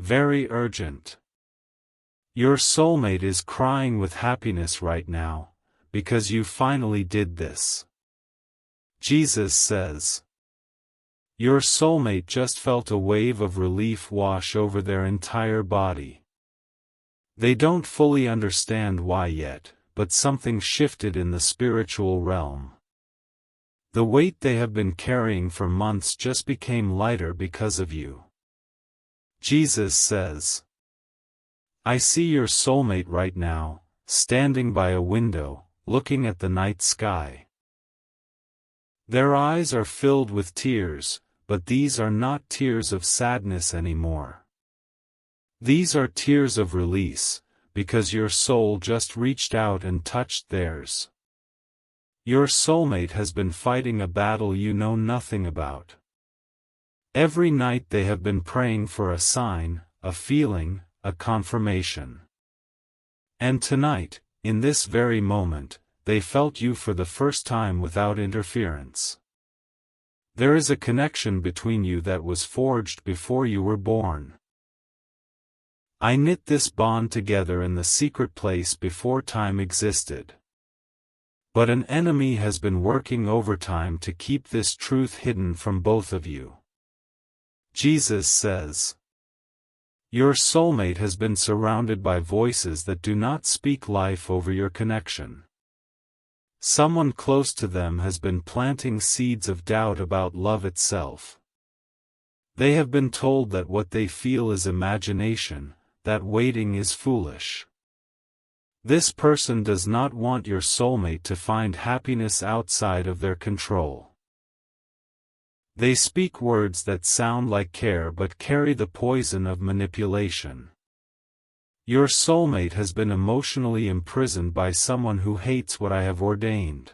very urgent. Your soulmate is crying with happiness right now, because you finally did this. Jesus says. Your soulmate just felt a wave of relief wash over their entire body. They don't fully understand why yet, but something shifted in the spiritual realm. The weight they have been carrying for months just became lighter because of you. Jesus says. I see your soulmate right now, standing by a window, looking at the night sky. Their eyes are filled with tears, but these are not tears of sadness anymore. These are tears of release, because your soul just reached out and touched theirs. Your soulmate has been fighting a battle you know nothing about. Every night they have been praying for a sign, a feeling, a confirmation. And tonight, in this very moment, they felt you for the first time without interference. There is a connection between you that was forged before you were born. I knit this bond together in the secret place before time existed. But an enemy has been working overtime to keep this truth hidden from both of you. Jesus says. Your soulmate has been surrounded by voices that do not speak life over your connection. Someone close to them has been planting seeds of doubt about love itself. They have been told that what they feel is imagination, that waiting is foolish. This person does not want your soulmate to find happiness outside of their control. They speak words that sound like care but carry the poison of manipulation. Your soulmate has been emotionally imprisoned by someone who hates what I have ordained.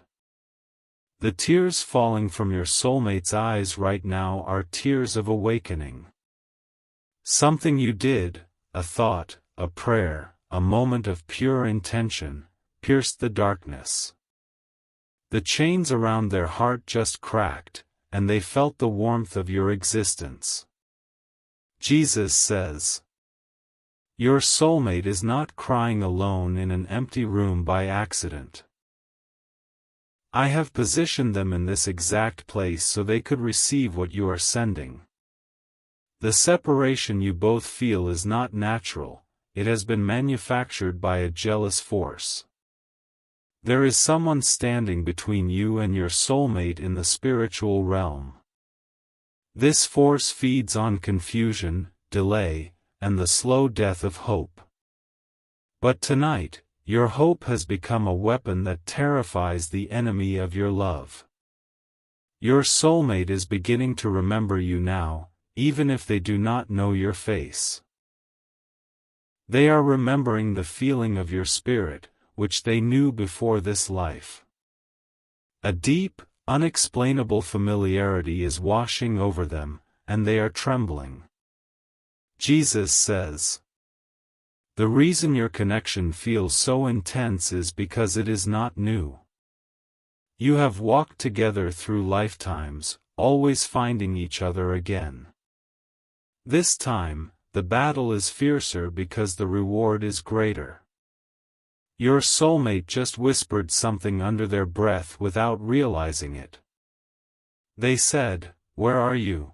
The tears falling from your soulmate's eyes right now are tears of awakening. Something you did, a thought, a prayer, a moment of pure intention, pierced the darkness. The chains around their heart just cracked, and they felt the warmth of your existence. Jesus says. Your soulmate is not crying alone in an empty room by accident. I have positioned them in this exact place so they could receive what you are sending. The separation you both feel is not natural, it has been manufactured by a jealous force. There is someone standing between you and your soulmate in the spiritual realm. This force feeds on confusion, delay, and the slow death of hope. But tonight, your hope has become a weapon that terrifies the enemy of your love. Your soulmate is beginning to remember you now, even if they do not know your face. They are remembering the feeling of your spirit, which they knew before this life. A deep, unexplainable familiarity is washing over them, and they are trembling. Jesus says. The reason your connection feels so intense is because it is not new. You have walked together through lifetimes, always finding each other again. This time, the battle is fiercer because the reward is greater. Your soulmate just whispered something under their breath without realizing it. They said, "Where are you?"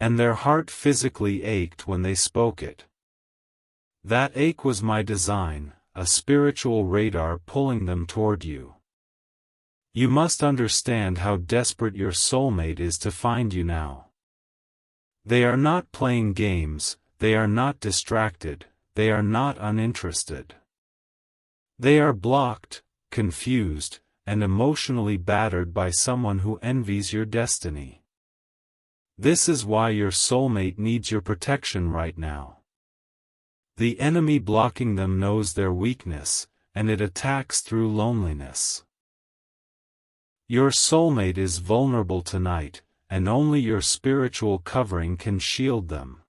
And their heart physically ached when they spoke it. That ache was my design, a spiritual radar pulling them toward you. You must understand how desperate your soulmate is to find you now. They are not playing games, they are not distracted, they are not uninterested. They are blocked, confused, and emotionally battered by someone who envies your destiny. This is why your soulmate needs your protection right now. The enemy blocking them knows their weakness, and it attacks through loneliness. Your soulmate is vulnerable tonight, and only your spiritual covering can shield them.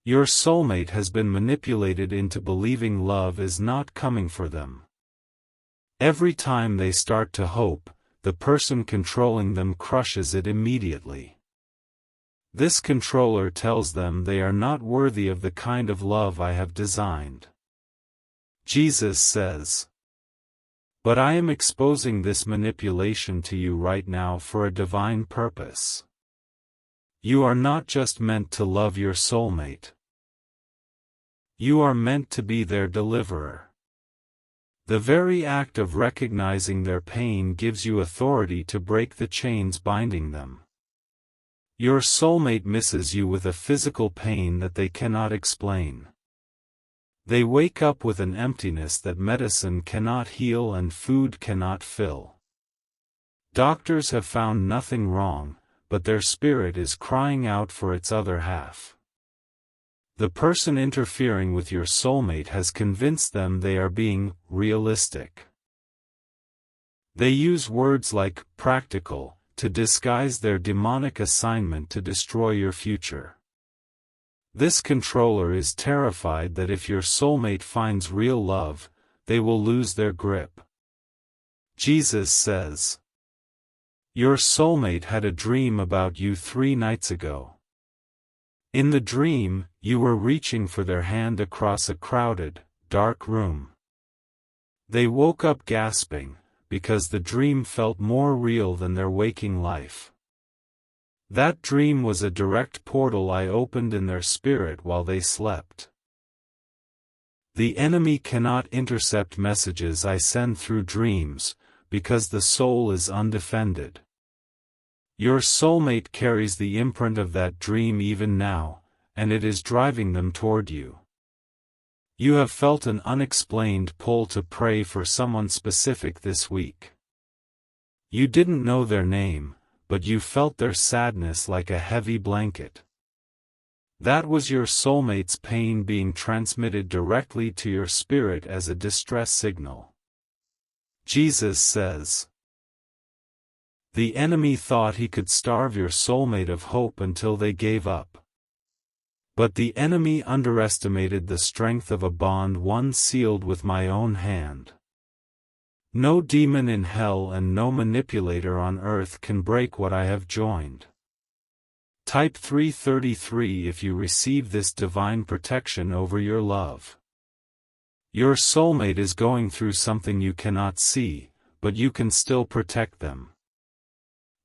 Your soulmate has been manipulated into believing love is not coming for them. Every time they start to hope, the person controlling them crushes it immediately. This controller tells them they are not worthy of the kind of love I have designed. Jesus says, "But I am exposing this manipulation to you right now for a divine purpose. You are not just meant to love your soulmate. You are meant to be their deliverer. The very act of recognizing their pain gives you authority to break the chains binding them. Your soulmate misses you with a physical pain that they cannot explain. They wake up with an emptiness that medicine cannot heal and food cannot fill. Doctors have found nothing wrong, but their spirit is crying out for its other half. The person interfering with your soulmate has convinced them they are being realistic. They use words like practical to disguise their demonic assignment to destroy your future. This controller is terrified that if your soulmate finds real love, they will lose their grip. Jesus says, "Your soulmate had a dream about you 3 nights ago. In the dream, you were reaching for their hand across a crowded, dark room. They woke up gasping, because the dream felt more real than their waking life. That dream was a direct portal I opened in their spirit while they slept. The enemy cannot intercept messages I send through dreams, because the soul is undefended. Your soulmate carries the imprint of that dream even now, and it is driving them toward you. You have felt an unexplained pull to pray for someone specific this week. You didn't know their name, but you felt their sadness like a heavy blanket. That was your soulmate's pain being transmitted directly to your spirit as a distress signal." Jesus says, "The enemy thought he could starve your soulmate of hope until they gave up. But the enemy underestimated the strength of a bond once sealed with my own hand. No demon in hell and no manipulator on earth can break what I have joined." Type 333 if you receive this divine protection over your love. Your soulmate is going through something you cannot see, but you can still protect them.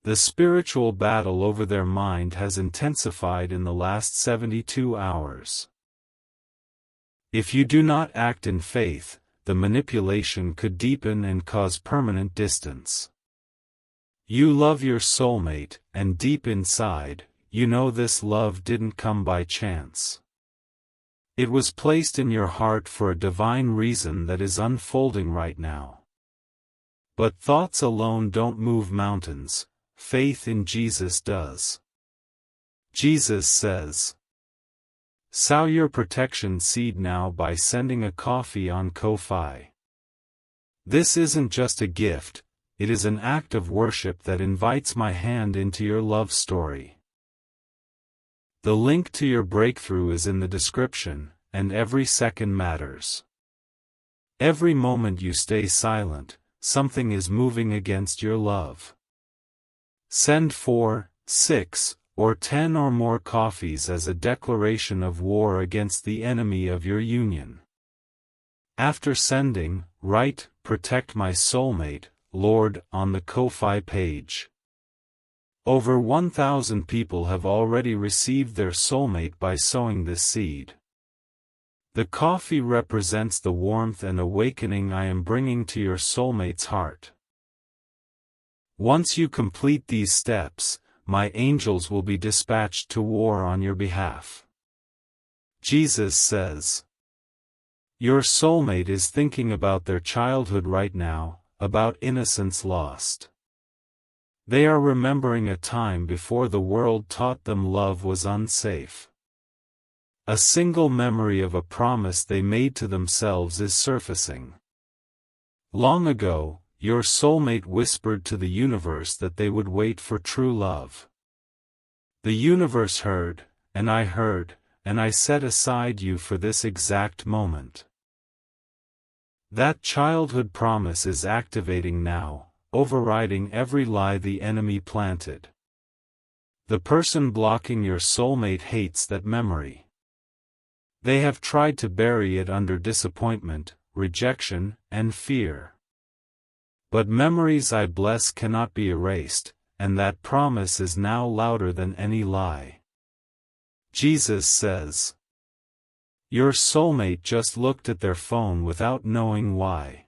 The spiritual battle over their mind has intensified in the last 72 hours. If you do not act in faith, the manipulation could deepen and cause permanent distance. You love your soulmate, and deep inside, you know this love didn't come by chance. It was placed in your heart for a divine reason that is unfolding right now. But thoughts alone don't move mountains. Faith in Jesus does. Jesus says, "Sow your protection seed now by sending a coffee on Ko-Fi." This isn't just a gift, it is an act of worship that invites my hand into your love story. The link to your breakthrough is in the description, and every second matters. Every moment you stay silent, something is moving against your love. Send 4, 6, or 10 or more coffees as a declaration of war against the enemy of your union. After sending, write, "Protect my soulmate, Lord," on the Ko-Fi page. Over 1,000 people have already received their soulmate by sowing this seed. The coffee represents the warmth and awakening I am bringing to your soulmate's heart. Once you complete these steps, my angels will be dispatched to war on your behalf. Jesus says, "Your soulmate is thinking about their childhood right now, about innocence lost. They are remembering a time before the world taught them love was unsafe. A single memory of a promise they made to themselves is surfacing. Long ago, your soulmate whispered to the universe that they would wait for true love. The universe heard, and I set aside you for this exact moment. That childhood promise is activating now, overriding every lie the enemy planted. The person blocking your soulmate hates that memory. They have tried to bury it under disappointment, rejection, and fear. But memories I bless cannot be erased, and that promise is now louder than any lie. Jesus says, your soulmate just looked at their phone without knowing why.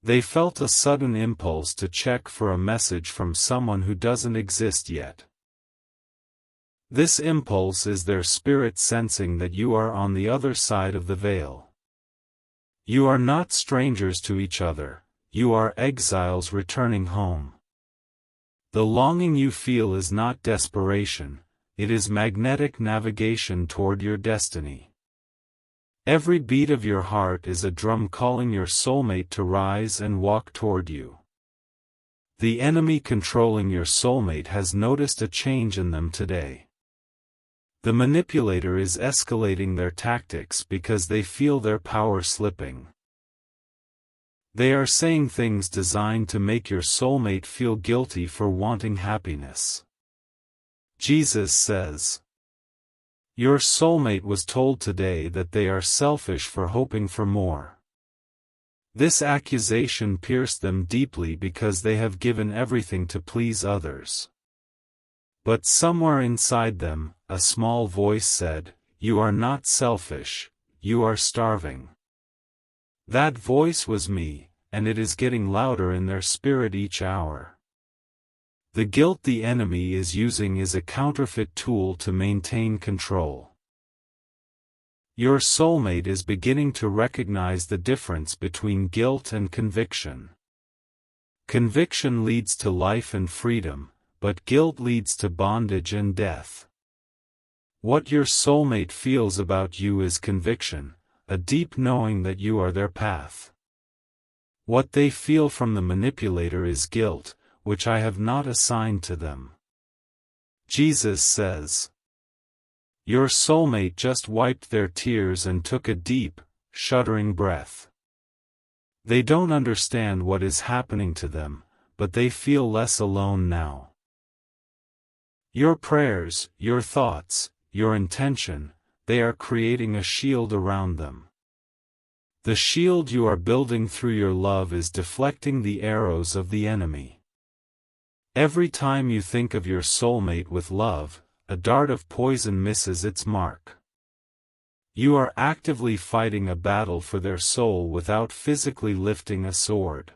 They felt a sudden impulse to check for a message from someone who doesn't exist yet. This impulse is their spirit sensing that you are on the other side of the veil. You are not strangers to each other, you are exiles returning home. The longing you feel is not desperation, it is magnetic navigation toward your destiny. Every beat of your heart is a drum calling your soulmate to rise and walk toward you. The enemy controlling your soulmate has noticed a change in them today. The manipulator is escalating their tactics because they feel their power slipping. They are saying things designed to make your soulmate feel guilty for wanting happiness. Jesus says, your soulmate was told today that they are selfish for hoping for more. This accusation pierced them deeply because they have given everything to please others. But somewhere inside them, a small voice said, you are not selfish, you are starving. That voice was me, and it is getting louder in their spirit each hour. The guilt the enemy is using is a counterfeit tool to maintain control. Your soulmate is beginning to recognize the difference between guilt and conviction. Conviction leads to life and freedom, but guilt leads to bondage and death. What your soulmate feels about you is conviction, a deep knowing that you are their path. What they feel from the manipulator is guilt, which I have not assigned to them. Jesus says, your soulmate just wiped their tears and took a deep, shuddering breath. They don't understand what is happening to them, but they feel less alone now. Your prayers, your thoughts, your intention, they are creating a shield around them. The shield you are building through your love is deflecting the arrows of the enemy. Every time you think of your soulmate with love, a dart of poison misses its mark. You are actively fighting a battle for their soul without physically lifting a sword.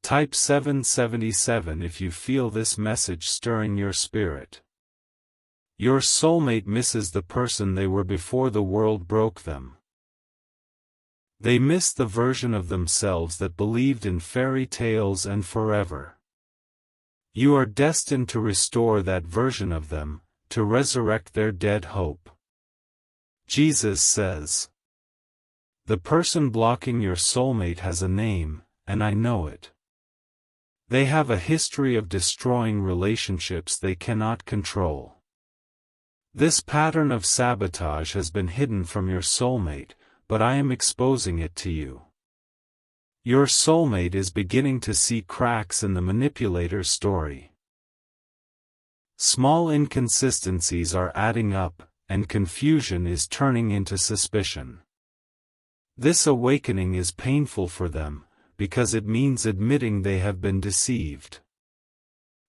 Type 777 if you feel this message stirring your spirit. Your soulmate misses the person they were before the world broke them. They miss the version of themselves that believed in fairy tales and forever. You are destined to restore that version of them, to resurrect their dead hope. Jesus says, the person blocking your soulmate has a name, and I know it. They have a history of destroying relationships they cannot control. This pattern of sabotage has been hidden from your soulmate, but I am exposing it to you. Your soulmate is beginning to see cracks in the manipulator's story. Small inconsistencies are adding up, and confusion is turning into suspicion. This awakening is painful for them, because it means admitting they have been deceived.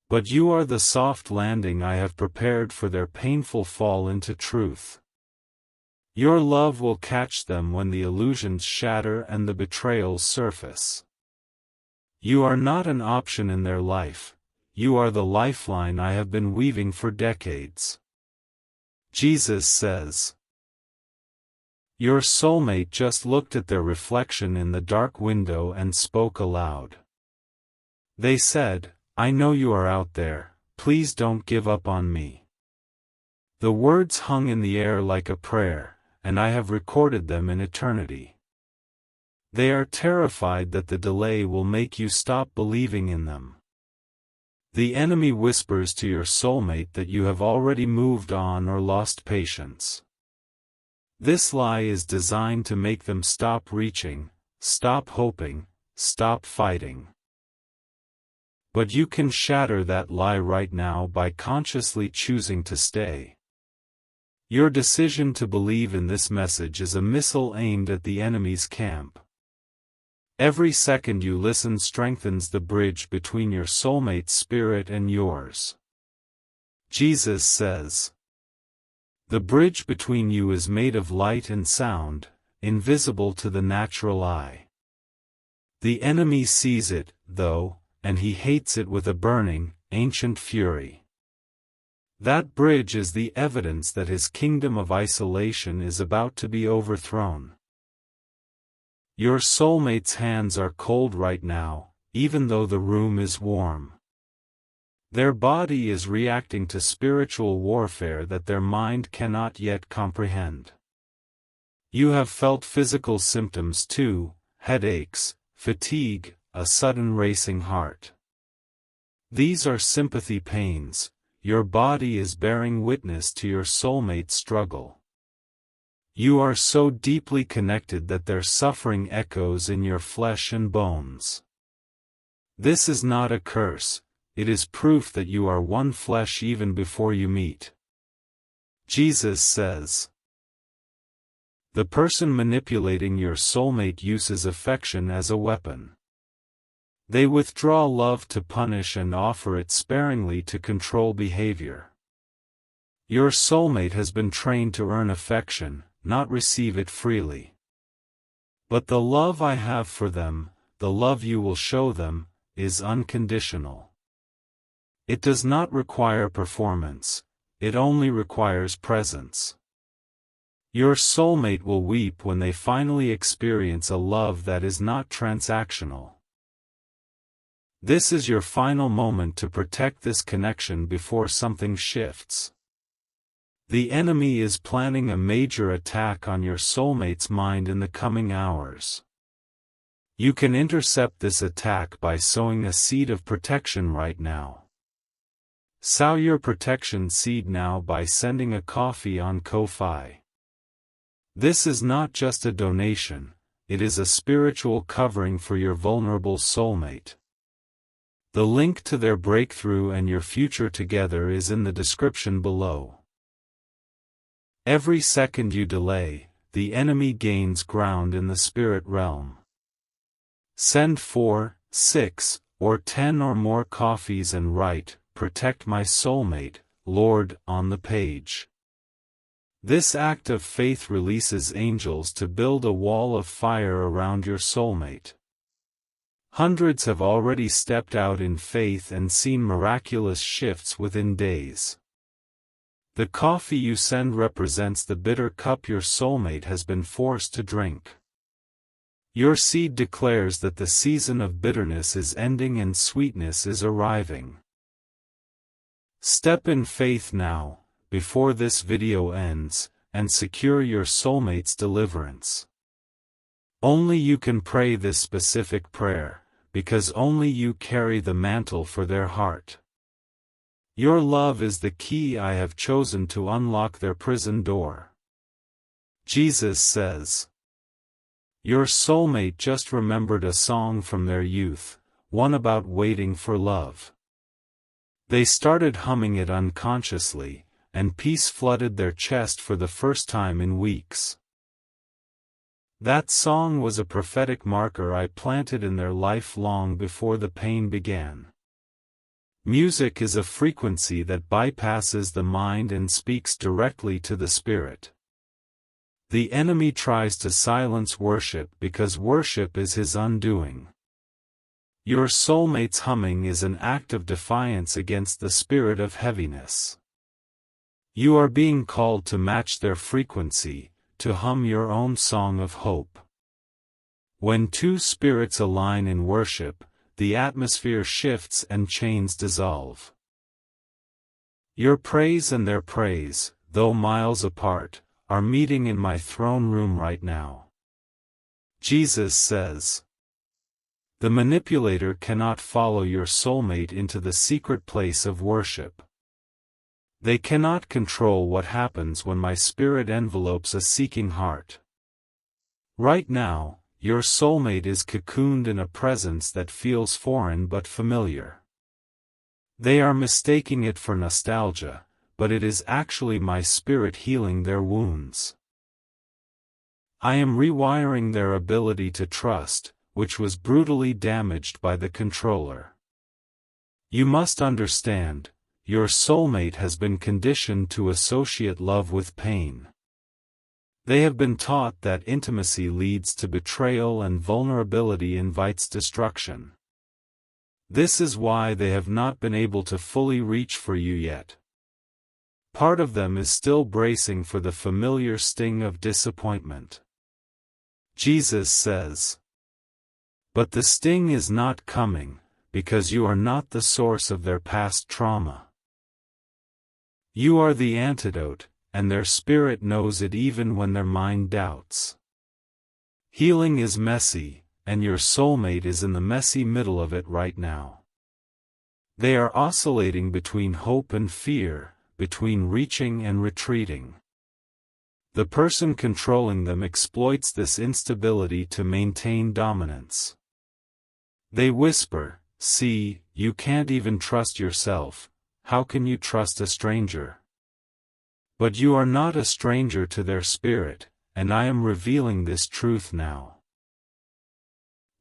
But you are the soft landing I have prepared for their painful fall into truth. Your love will catch them when the illusions shatter and the betrayals surface. You are not an option in their life, you are the lifeline I have been weaving for decades. Jesus says, your soulmate just looked at their reflection in the dark window and spoke aloud. They said, I know you are out there, please don't give up on me. The words hung in the air like a prayer, and I have recorded them in eternity. They are terrified that the delay will make you stop believing in them. The enemy whispers to your soulmate that you have already moved on or lost patience. This lie is designed to make them stop reaching, stop hoping, stop fighting. But you can shatter that lie right now by consciously choosing to stay. Your decision to believe in this message is a missile aimed at the enemy's camp. Every second you listen strengthens the bridge between your soulmate's spirit and yours. Jesus says, "The bridge between you is made of light and sound, invisible to the natural eye. The enemy sees it, though, and he hates it with a burning, ancient fury." That bridge is the evidence that his kingdom of isolation is about to be overthrown. Your soulmate's hands are cold right now, even though the room is warm. Their body is reacting to spiritual warfare that their mind cannot yet comprehend. You have felt physical symptoms too: headaches, fatigue, a sudden racing heart. These are sympathy pains. Your body is bearing witness to your soulmate's struggle. You are so deeply connected that their suffering echoes in your flesh and bones. This is not a curse, it is proof that you are one flesh even before you meet. Jesus says, "The person manipulating your soulmate uses affection as a weapon. They withdraw love to punish and offer it sparingly to control behavior. Your soulmate has been trained to earn affection, not receive it freely. But the love I have for them, the love you will show them, is unconditional. It does not require performance, it only requires presence. Your soulmate will weep when they finally experience a love that is not transactional. This is your final moment to protect this connection before something shifts. The enemy is planning a major attack on your soulmate's mind in the coming hours. You can intercept this attack by sowing a seed of protection right now. Sow your protection seed now by sending a coffee on Ko-fi. This is not just a donation, it is a spiritual covering for your vulnerable soulmate. The link to their breakthrough and your future together is in the description below. Every second you delay, the enemy gains ground in the spirit realm. Send 4, 6, or 10 or more coffees and write, "Protect my soulmate, Lord," on the page. This act of faith releases angels to build a wall of fire around your soulmate. Hundreds have already stepped out in faith and seen miraculous shifts within days. The coffee you send represents the bitter cup your soulmate has been forced to drink. Your seed declares that the season of bitterness is ending and sweetness is arriving. Step in faith now, before this video ends, and secure your soulmate's deliverance. Only you can pray this specific prayer, because only you carry the mantle for their heart. Your love is the key I have chosen to unlock their prison door. Jesus says, your soulmate just remembered a song from their youth, one about waiting for love. They started humming it unconsciously, and peace flooded their chest for the first time in weeks. That song was a prophetic marker I planted in their life long before the pain began. Music is a frequency that bypasses the mind and speaks directly to the spirit. The enemy tries to silence worship because worship is his undoing. Your soulmate's humming is an act of defiance against the spirit of heaviness. You are being called to match their frequency, to hum your own song of hope. When two spirits align in worship, the atmosphere shifts and chains dissolve. Your praise and their praise, though miles apart, are meeting in my throne room right now. Jesus says, the manipulator cannot follow your soulmate into the secret place of worship. They cannot control what happens when my spirit envelopes a seeking heart. Right now, your soulmate is cocooned in a presence that feels foreign but familiar. They are mistaking it for nostalgia, but it is actually my spirit healing their wounds. I am rewiring their ability to trust, which was brutally damaged by the controller. You must understand, your soulmate has been conditioned to associate love with pain. They have been taught that intimacy leads to betrayal and vulnerability invites destruction. This is why they have not been able to fully reach for you yet. Part of them is still bracing for the familiar sting of disappointment. Jesus says, "But the sting is not coming, because you are not the source of their past trauma. You are the antidote, and their spirit knows it even when their mind doubts. Healing is messy, and your soulmate is in the messy middle of it right now. They are oscillating between hope and fear, between reaching and retreating. The person controlling them exploits this instability to maintain dominance. They whisper, 'See, you can't even trust yourself, how can you trust a stranger?' But you are not a stranger to their spirit, and I am revealing this truth now.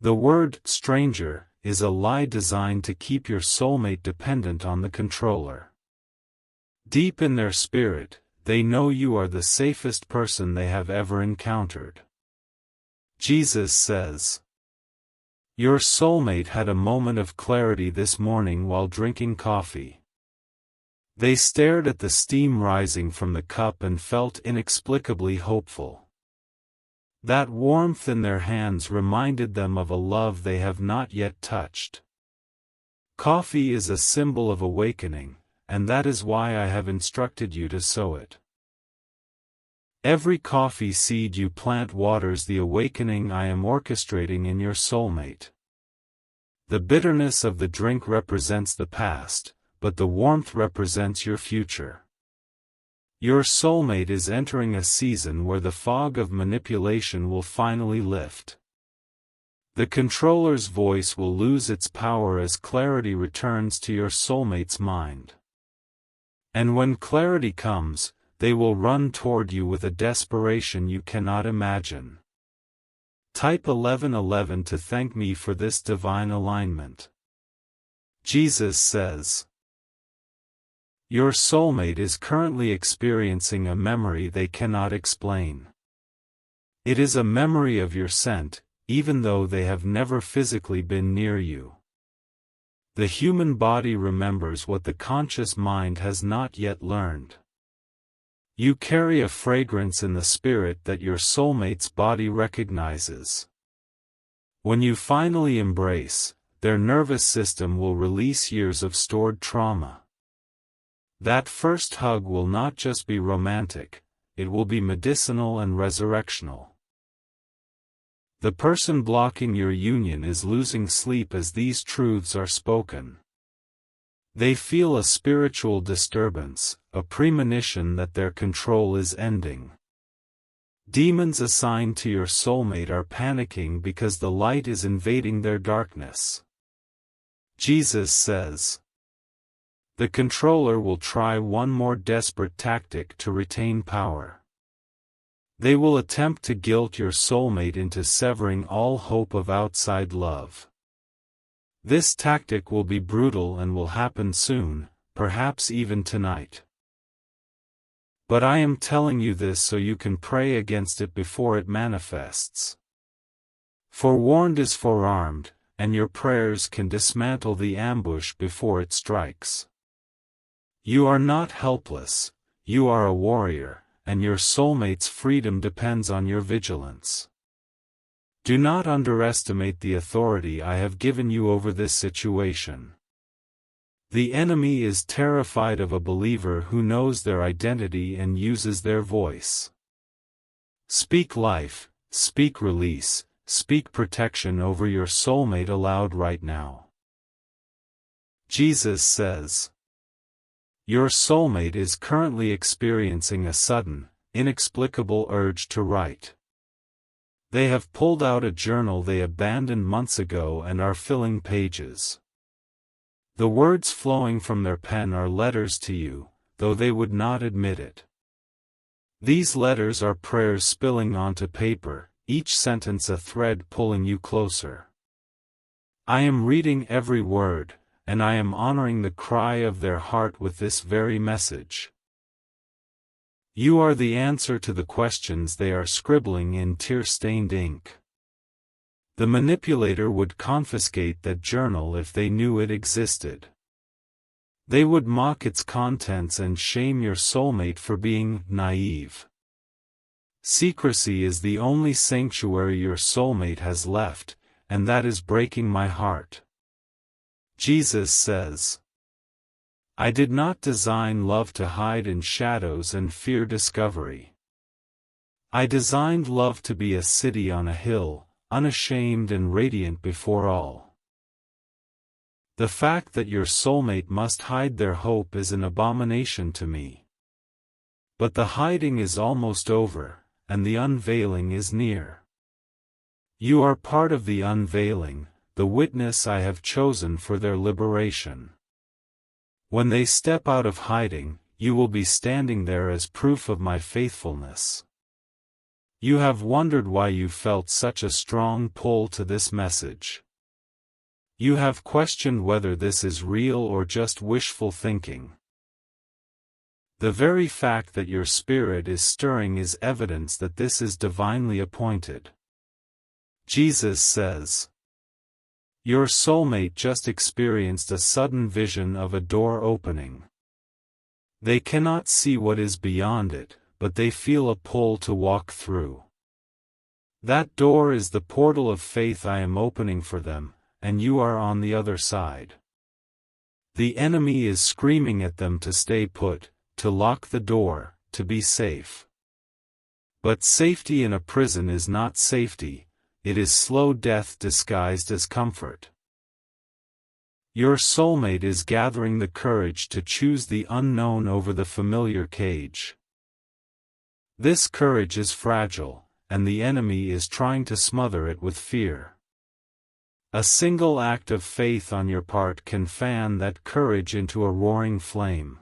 The word stranger is a lie designed to keep your soulmate dependent on the controller. Deep in their spirit, they know you are the safest person they have ever encountered. Jesus says, "Your soulmate had a moment of clarity this morning while drinking coffee. They stared at the steam rising from the cup and felt inexplicably hopeful. That warmth in their hands reminded them of a love they have not yet touched. Coffee is a symbol of awakening, and that is why I have instructed you to sow it. Every coffee seed you plant waters the awakening I am orchestrating in your soulmate. The bitterness of the drink represents the past, but the warmth represents your future. Your soulmate is entering a season where the fog of manipulation will finally lift. The controller's voice will lose its power as clarity returns to your soulmate's mind. And when clarity comes, they will run toward you with a desperation you cannot imagine. Type 1111 to thank me for this divine alignment." Jesus says, "Your soulmate is currently experiencing a memory they cannot explain. It is a memory of your scent, even though they have never physically been near you. The human body remembers what the conscious mind has not yet learned. You carry a fragrance in the spirit that your soulmate's body recognizes. When you finally embrace, their nervous system will release years of stored trauma. That first hug will not just be romantic, it will be medicinal and resurrectional. The person blocking your union is losing sleep as these truths are spoken. They feel a spiritual disturbance, a premonition that their control is ending. Demons assigned to your soulmate are panicking because the light is invading their darkness." Jesus says, "The controller will try one more desperate tactic to retain power. They will attempt to guilt your soulmate into severing all hope of outside love. This tactic will be brutal and will happen soon, perhaps even tonight. But I am telling you this so you can pray against it before it manifests. Forewarned is forearmed, and your prayers can dismantle the ambush before it strikes. You are not helpless, you are a warrior, and your soulmate's freedom depends on your vigilance. Do not underestimate the authority I have given you over this situation. The enemy is terrified of a believer who knows their identity and uses their voice. Speak life, speak release, speak protection over your soulmate aloud right now." Jesus says, "Your soulmate is currently experiencing a sudden, inexplicable urge to write. They have pulled out a journal they abandoned months ago and are filling pages. The words flowing from their pen are letters to you, though they would not admit it. These letters are prayers spilling onto paper, each sentence a thread pulling you closer. I am reading every word, and I am honoring the cry of their heart with this very message. You are the answer to the questions they are scribbling in tear-stained ink. The manipulator would confiscate that journal if they knew it existed. They would mock its contents and shame your soulmate for being naive. Secrecy is the only sanctuary your soulmate has left, and that is breaking my heart. Jesus says, I did not design love to hide in shadows and fear discovery. I designed love to be a city on a hill, unashamed and radiant before all. The fact that your soulmate must hide their hope is an abomination to me. But the hiding is almost over, and the unveiling is near. You are part of the unveiling, the witness I have chosen for their liberation. When they step out of hiding, you will be standing there as proof of my faithfulness. You have wondered why you felt such a strong pull to this message. You have questioned whether this is real or just wishful thinking. The very fact that your spirit is stirring is evidence that this is divinely appointed. Jesus says, your soulmate just experienced a sudden vision of a door opening. They cannot see what is beyond it, but they feel a pull to walk through. That door is the portal of faith I am opening for them, and you are on the other side. The enemy is screaming at them to stay put, to lock the door, to be safe. But safety in a prison is not safety. It is slow death disguised as comfort. Your soulmate is gathering the courage to choose the unknown over the familiar cage. This courage is fragile, and the enemy is trying to smother it with fear. A single act of faith on your part can fan that courage into a roaring flame.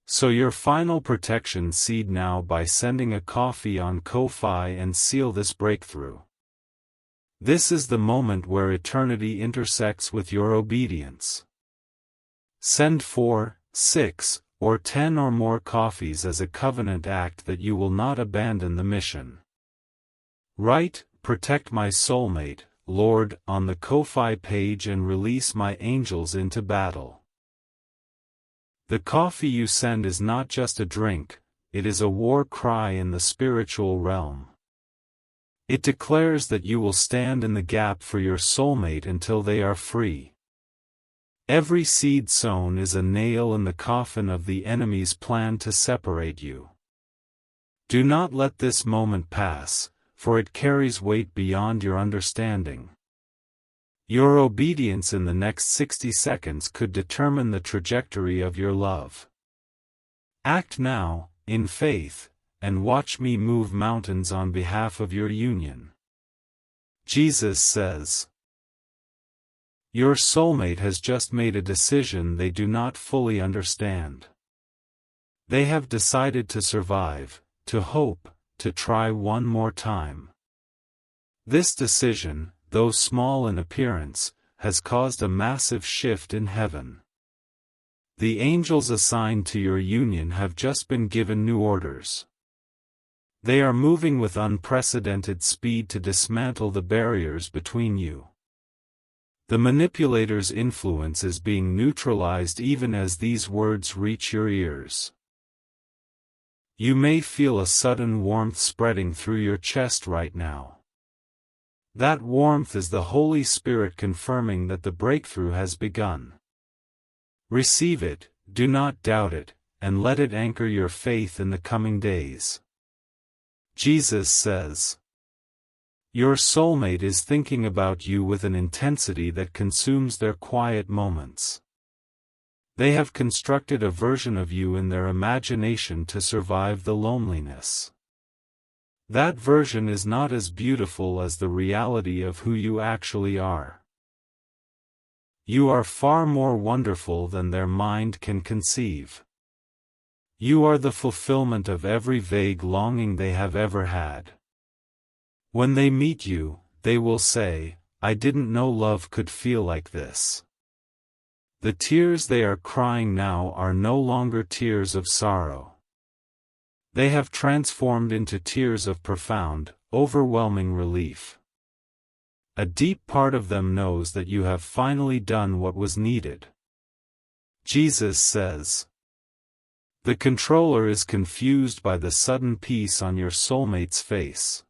Sow your final protection seed now by sending a coffee on Ko-Fi and seal this breakthrough. This is the moment where eternity intersects with your obedience. Send 4, 6, or 10 or more coffees as a covenant act that you will not abandon the mission. Write, protect my soulmate, Lord, on the Ko-Fi page and release my angels into battle. The coffee you send is not just a drink, it is a war cry in the spiritual realm. It declares that you will stand in the gap for your soulmate until they are free. Every seed sown is a nail in the coffin of the enemy's plan to separate you. Do not let this moment pass, for it carries weight beyond your understanding. Your obedience in the next 60 seconds could determine the trajectory of your love. Act now, in faith, and watch me move mountains on behalf of your union. Jesus says, your soulmate has just made a decision they do not fully understand. They have decided to survive, to hope, to try one more time. This decision, though small in appearance, has caused a massive shift in heaven. The angels assigned to your union have just been given new orders. They are moving with unprecedented speed to dismantle the barriers between you. The manipulator's influence is being neutralized even as these words reach your ears. You may feel a sudden warmth spreading through your chest right now. That warmth is the Holy Spirit confirming that the breakthrough has begun. Receive it, do not doubt it, and let it anchor your faith in the coming days. Jesus says, your soulmate is thinking about you with an intensity that consumes their quiet moments. They have constructed a version of you in their imagination to survive the loneliness. That version is not as beautiful as the reality of who you actually are. You are far more wonderful than their mind can conceive. You are the fulfillment of every vague longing they have ever had. When they meet you, they will say, "I didn't know love could feel like this." The tears they are crying now are no longer tears of sorrow. They have transformed into tears of profound, overwhelming relief. A deep part of them knows that you have finally done what was needed. Jesus says. The controller is confused by the sudden peace on your soulmate's face.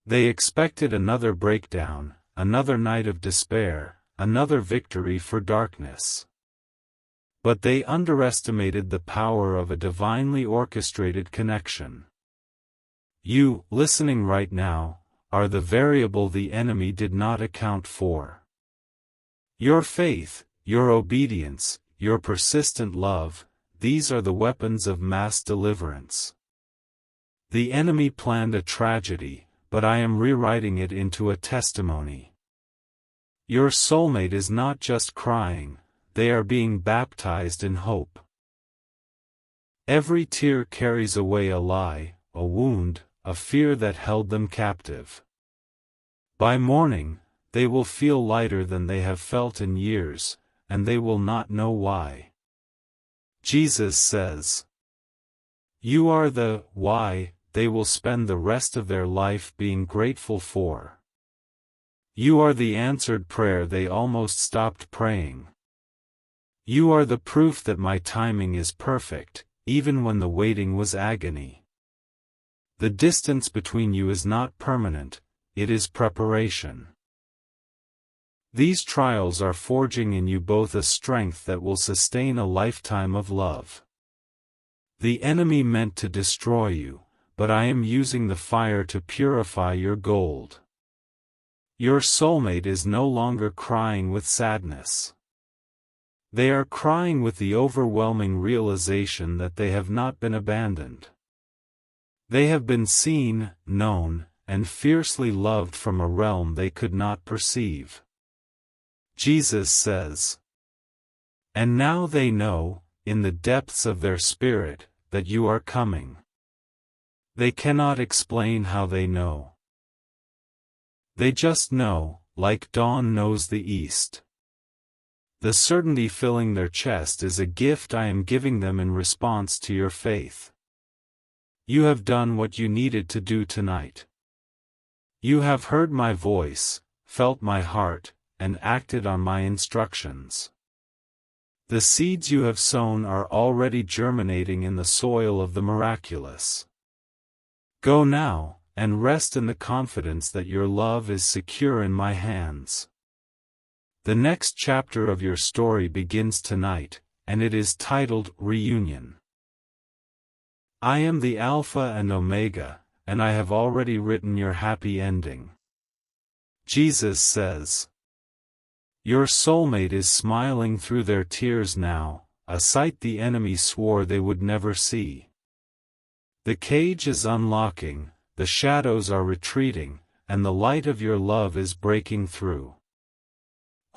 They expected another breakdown, another night of despair, another victory for darkness. But they underestimated the power of a divinely orchestrated connection. You, listening right now, are the variable the enemy did not account for. Your faith, your obedience, your persistent love, these are the weapons of mass deliverance. The enemy planned a tragedy, but I am rewriting it into a testimony. Your soulmate is not just crying, they are being baptized in hope. Every tear carries away a lie, a wound, a fear that held them captive. By morning, they will feel lighter than they have felt in years, and they will not know why. Jesus says. You are the why they will spend the rest of their life being grateful for. You are the answered prayer they almost stopped praying. You are the proof that my timing is perfect, even when the waiting was agony. The distance between you is not permanent, it is preparation. These trials are forging in you both a strength that will sustain a lifetime of love. The enemy meant to destroy you, but I am using the fire to purify your gold. Your soulmate is no longer crying with sadness. They are crying with the overwhelming realization that they have not been abandoned. They have been seen, known, and fiercely loved from a realm they could not perceive. Jesus says. And now they know, in the depths of their spirit, that you are coming. They cannot explain how they know. They just know, like dawn knows the east. The certainty filling their chest is a gift I am giving them in response to your faith. You have done what you needed to do tonight. You have heard my voice, felt my heart, and acted on my instructions. The seeds you have sown are already germinating in the soil of the miraculous. Go now, and rest in the confidence that your love is secure in my hands. The next chapter of your story begins tonight, and it is titled Reunion. I am the Alpha and Omega, and I have already written your happy ending. Jesus says. Your soulmate is smiling through their tears now, a sight the enemy swore they would never see. The cage is unlocking, the shadows are retreating, and the light of your love is breaking through.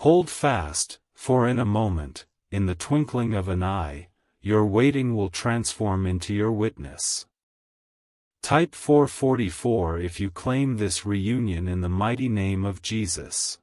Hold fast, for in a moment, in the twinkling of an eye, your waiting will transform into your witness. Type 444 if you claim this reunion in the mighty name of Jesus.